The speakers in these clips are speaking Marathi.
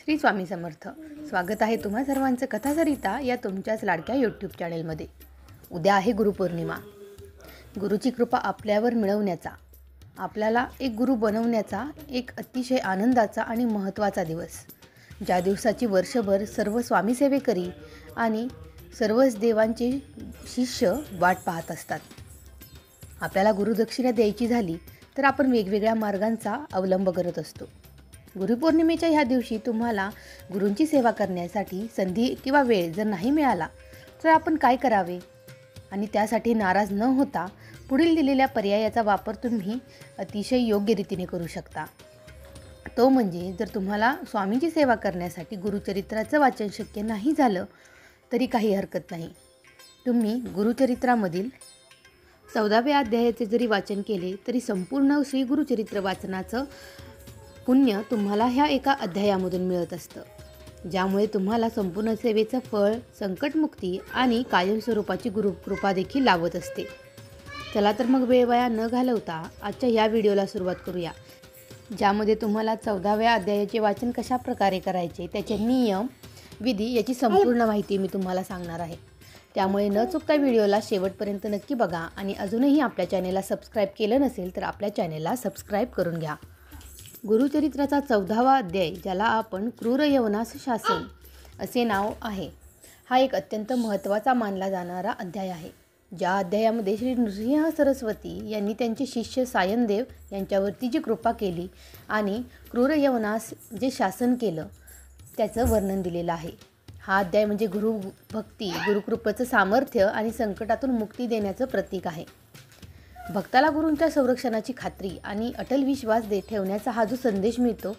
श्री स्वामी समर्थ. स्वागत आहे तुम्हा सर्वांचं कथासरिता या तुमच्याच लाडक्या यूट्यूब चॅनेलमध्ये. उद्या आहे गुरुपौर्णिमा. गुरुची कृपा आपल्यावर मिळवण्याचा, आपल्याला एक गुरु बनवण्याचा एक अतिशय आनंदाचा आणि महत्त्वाचा दिवस, ज्या दिवसाची वर्षभर सर्व स्वामी सेवेकरी आणि सर्वच देवांचे शिष्य वाट पाहत असतात. आपल्याला गुरुदक्षिणा द्यायची झाली तर आपण वेगवेगळ्या मार्गांचा अवलंब करत असतो. गुरुपौर्णिमेच्या ह्या दिवशी तुम्हाला गुरूंची सेवा करण्यासाठी संधी किंवा वेळ जर नाही मिळाला तर आपण काय करावे आणि त्यासाठी नाराज न होता पुढील दिलेल्या पर्यायाचा वापर तुम्ही अतिशय योग्य रीतीने करू शकता. तो म्हणजे जर तुम्हाला स्वामींची सेवा करण्यासाठी गुरुचरित्राचं वाचन शक्य नाही झालं तरी काही हरकत नाही. तुम्ही गुरुचरित्रामधील 14व्या अध्यायाचे जरी वाचन केले तरी संपूर्ण श्री गुरुचरित्र वाचनाचं पुण्य तुम्हाला ह्या एका अध्यायामधून मिळत असतं, ज्यामुळे तुम्हाला संपूर्ण सेवेचं फळ, संकटमुक्ती आणि कायमस्वरूपाची गुरुकृपा देखील लाभत असते. चला तर मग वेळ वाया न घालवता आजच्या या व्हिडिओला सुरुवात करूया, ज्यामध्ये तुम्हाला 14व्या अध्यायाचे वाचन कशा प्रकारे करायचे, त्याचे नियम, विधी याची संपूर्ण माहिती मी तुम्हाला सांगणार आहे. त्यामुळे न चुकता व्हिडिओला शेवटपर्यंत नक्की बघा आणि अजूनही आपल्या चॅनेलला सबस्क्राईब केलं नसेल तर आपल्या चॅनेलला सबस्क्राईब करून घ्या. गुरुचरित्राचा 14वा अध्याय, ज्याला आपण क्रूर यवनास शासन असे नाव आहे, हा एक अत्यंत महत्त्वाचा मानला जाणारा अध्याय आहे. ज्या अध्यायामध्ये श्री नृसिंह सरस्वती यांनी त्यांचे शिष्य सायनदेव यांच्यावरती जी कृपा केली आणि क्रूर यवनास जे शासन केलं त्याचं वर्णन दिलेलं आहे. हा अध्याय म्हणजे गुरुभक्ती, गुरुकृपेचं सामर्थ्य आणि संकटातून मुक्ती देण्याचं प्रतीक आहे. भक्ताला गुरूंच्या संरक्षणाची खात्री आणि अटल विश्वास ठेवण्याचा हा जो संदेश मिळतो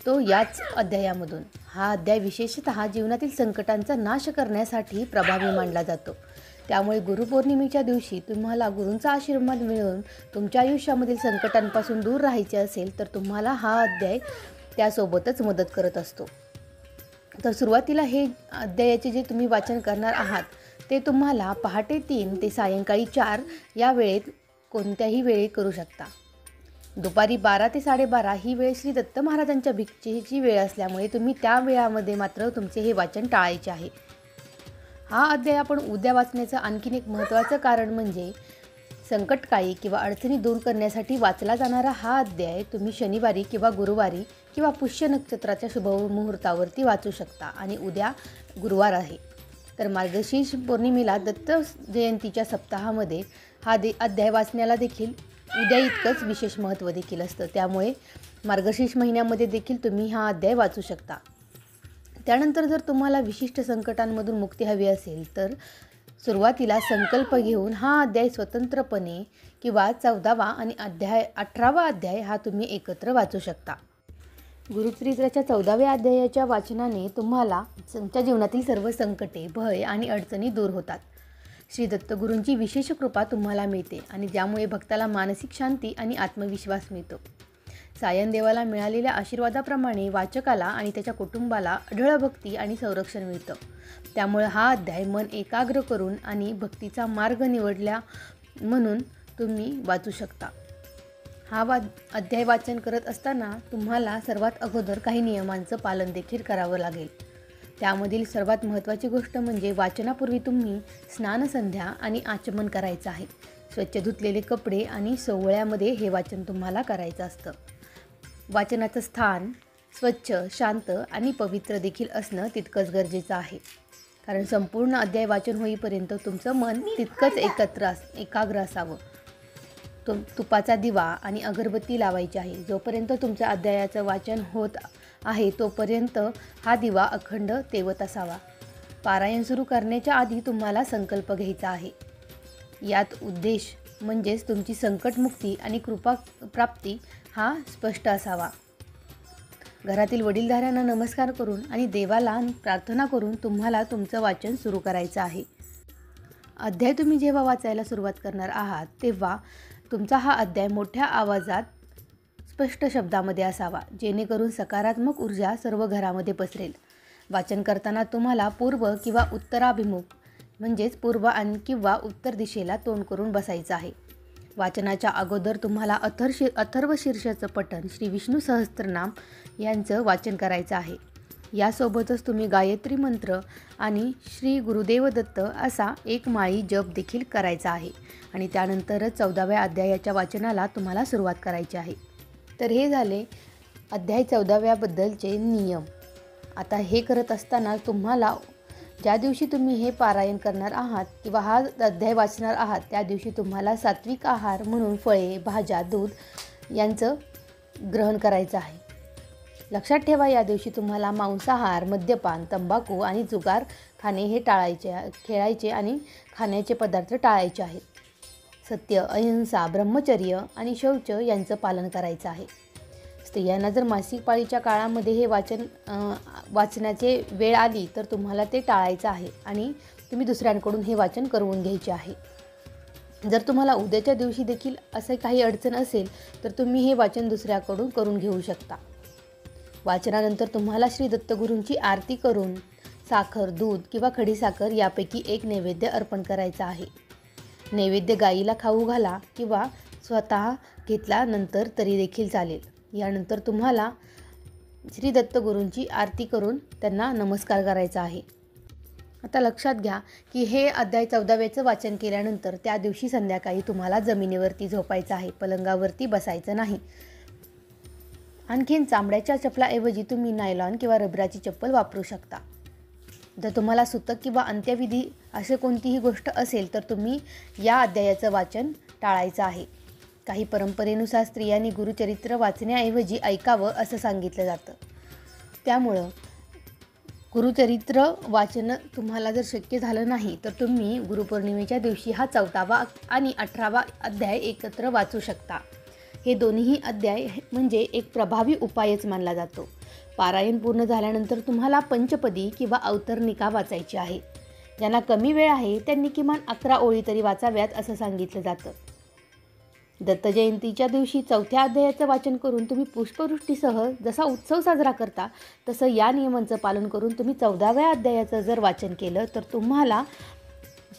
तो याच अध्यायामधून. हा अध्याय विशेषतः जीवनातील संकटांचा नाश करण्यासाठी प्रभावी मानला जातो. त्यामुळे गुरुपौर्णिमेच्या दिवशी तुम्हाला गुरूंचा आशीर्वाद मिळवून तुमच्या आयुष्यामधील संकटांपासून दूर राहायचे असेल तर तुम्हाला हा अध्याय त्यासोबतच मदत करत असतो. तर सुरुवातीला हे अध्यायाचे जे तुम्ही वाचन करणार आहात ते तुम्हाला पहाटे 3 ते सायंकाळी 4 या वेळेत कोणत्याही वेळी करू शकता. दुपारी 12 ते 12:30 ही वेळ श्री दत्त महाराजांच्या भिक्षेची वेळ असल्यामुळे तुम्ही त्या वेळामध्ये मात्र तुमचे हे वाचन टाळायचे आहे. हा अध्याय आपण उद्या वाचण्याचं आणखीन एक महत्त्वाचं कारण म्हणजे संकटकाळी किंवा अडचणी दूर करण्यासाठी वाचला जाणारा हा अध्याय तुम्ही शनिवारी किंवा गुरुवारी किंवा पुष्य नक्षत्राच्या शुभमुहूर्तावरती वाचू शकता. आणि उद्या गुरुवार आहे तर मार्गशीर्ष पौर्णिमेला दत्त जयंतीच्या सप्ताहामध्ये हा अध्याय वाचण्याला देखील उद्या इतकंच विशेष महत्त्व देखील असतं. त्यामुळे मार्गशीर्ष महिन्यामध्ये देखील तुम्ही हा अध्याय वाचू शकता. त्यानंतर जर तुम्हाला विशिष्ट संकटांमधून मुक्ती हवी असेल तर सुरुवातीला संकल्प घेऊन हा अध्याय स्वतंत्रपणे किंवा 14वा आणि 18वा अध्याय हा तुम्ही एकत्र वाचू शकता. गुरुचरित्राच्या 14व्या अध्यायाच्या वाचनाने तुम्हाला तुमच्या जीवनातील सर्व संकटे, भय आणि अडचणी दूर होतात. श्री दत्तगुरूंची विशेष कृपा तुम्हाला मिळते आणि ज्यामुळे भक्ताला मानसिक शांती आणि आत्मविश्वास मिळतो. सायनदेवाला मिळालेल्या आशीर्वादाप्रमाणे वाचकाला आणि त्याच्या कुटुंबाला अढळ भक्ती आणि संरक्षण मिळतं. त्यामुळे हा अध्याय मन एकाग्र करून आणि भक्तीचा मार्ग निवडला म्हणून तुम्ही वाचू शकता. हा अध्याय वाचन करत असताना तुम्हाला सर्वात अगोदर काही नियमांचं पालन देखील करावं लागेल. त्यामधील सर्वात महत्त्वाची गोष्ट म्हणजे वाचनापूर्वी तुम्ही स्नानसंध्या आणि आचमन करायचं आहे. स्वच्छ धुतलेले कपडे आणि सोवळ्यामध्ये हे वाचन तुम्हाला करायचं असतं. वाचनाचं स्थान स्वच्छ, शांत आणि पवित्र देखील असणं तितकंच गरजेचं आहे, कारण संपूर्ण अध्याय वाचन होईपर्यंत तुमचं मन तितकंच एकाग्र असावं. तुपाचा दिवा आणि अगरबत्ती लावायची आहे. जोपर्यंत तुमच्या अध्यायाचं वाचन होत आहे तोपर्यंत हा दिवा अखंड तेवत असावा. पारायण सुरू करण्याच्या आधी तुम्हाला संकल्प घ्यायचा आहे. यात उद्देश म्हणजेच तुमची संकटमुक्ती आणि कृपा प्राप्ती हा स्पष्ट असावा. घरातील वडीलधाऱ्यांना नमस्कार करून आणि देवाला प्रार्थना करून तुम्हाला तुमचं वाचन सुरू करायचं आहे. अध्याय तुम्ही जेव्हा वाचायला सुरुवात करणार आहात तेव्हा तुमचा हा अध्याय मोठ्या आवाजात स्पष्ट शब्दामध्ये असावा, जेणेकरून सकारात्मक ऊर्जा सर्व घरामध्ये पसरेल. वाचन करताना तुम्हाला पूर्व किंवा उत्तराभिमुख म्हणजेच पूर्व किंवा उत्तर दिशेला तोंड करून बसायचं आहे. वाचनाच्या अगोदर तुम्हाला अथर्व शीर्षाचं पठण श्री विष्णू सहस्त्रनाम यांचं वाचन करायचं आहे। यासोबतच तुम्ही गायत्री मंत्र आणि श्री गुरुदेव दत्त असा एक माळी जप देखील करायचा आहे आणि त्यानंतरच 14व्या अध्यायाच्या वाचनाला तुम्हाला सुरुवात करायची आहे। तर हे झाले अध्याय 14व्याबद्दलचे नियम। आता हे करत असताना तुम्हाला ज्या दिवशी तुम्ही हे पारायण करणार आहात किंवा हा अध्याय वाचणार आहात त्या दिवशी तुम्हाला सात्विक आहार म्हणून फळे, भाज्या, दूध यांचं ग्रहण करायचं आहे। लक्षात ठेवा, या दिवशी तुम्हाला मांसाहार, मद्यपान, तंबाखू आणि जुगार खाणे हे खेळायचे आणि खाण्याचे पदार्थ टाळायचे आहेत। सत्य, अहिंसा, ब्रह्मचर्य आणि शौच यांचं पालन करायचं आहे। स्त्रियांना जर मासिक पाळीच्या काळामध्ये हे वाचनाचे वेळ आली तर तुम्हाला ते टाळायचं आहे आणि तुम्ही दुसऱ्यांकडून हे वाचन करवून घ्यायचे आहे। जर तुम्हाला उद्याच्या दिवशी देखील असं काही अडचण असेल तर तुम्ही हे वाचन दुसऱ्याकडून करून घेऊ शकता। वाचनानंतर तुम्हाला श्री दत्तगुरूंची आरती करून साखर, दूध किंवा खडीसाखर यापैकी एक नैवेद्य अर्पण करायचा आहे। नैवेद्य गाईला खाऊ घाला किंवा स्वतः घेतला नंतर तरी देखील चालेल। यानंतर तुम्हाला श्री दत्तगुरूंची आरती करून त्यांना नमस्कार करायचा आहे। आता लक्षात घ्या की हे अध्याय 14व्याचं वाचन केल्यानंतर त्या दिवशी संध्याकाळी तुम्हाला जमिनीवरती झोपायचं आहे, पलंगावरती बसायचं नाही। आणखीन चामड्याच्या चपलाऐवजी तुम्ही नायलॉन किंवा रबराची चप्पल वापरू शकता। जर तुम्हाला सुतक किंवा अंत्यविधी असे कोणतीही गोष्ट असेल तर तुम्ही या अध्यायाचं वाचन टाळायचं आहे। काही परंपरेनुसार स्त्रियांनी गुरुचरित्र वाचण्याऐवजी ऐकावं असं सांगितलं जातं। त्यामुळं गुरुचरित्र वाचन तुम्हाला जर शक्य झालं नाही तर तुम्ही गुरुपौर्णिमेच्या दिवशी हा 14वा आणि 18वा अध्याय एकत्र वाचू शकता। हे दोन्ही अध्याय म्हणजे एक प्रभावी उपायच मानला जातो। पारायण पूर्ण झाल्यानंतर तुम्हाला पंचपदी किंवा अवतरणिका वाचायची आहे। ज्यांना कमी वेळ आहे त्यांनी किमान 11 ओळी तरी वाचाव्यात असं सांगितलं जातं। दत्त जयंतीच्या दिवशी 4थ्या अध्यायाचं वाचन करून तुम्ही पुष्पवृष्टीसह जसा उत्सव साजरा करता तसं या नियमांचं पालन करून तुम्ही 14व्या अध्यायाचं जर वाचन केलं तर तुम्हाला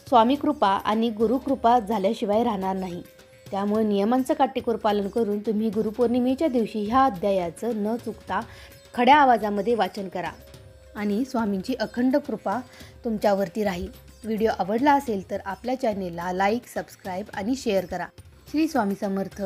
स्वामी कृपा आणि गुरुकृपा झाल्याशिवाय राहणार नाही। त्यामुळे नियमांचं काटेकोर पालन करून तुम्ही गुरुपौर्णिमेच्या दिवशी ह्या अध्यायाचं न चुकता खड्या आवाजामध्ये वाचन करा आणि स्वामींची अखंड कृपा तुमच्यावरती राहील। व्हिडिओ आवडला असेल तर आपल्या चॅनेलला लाईक, सबस्क्राईब आणि शेअर करा। श्री स्वामी समर्थ।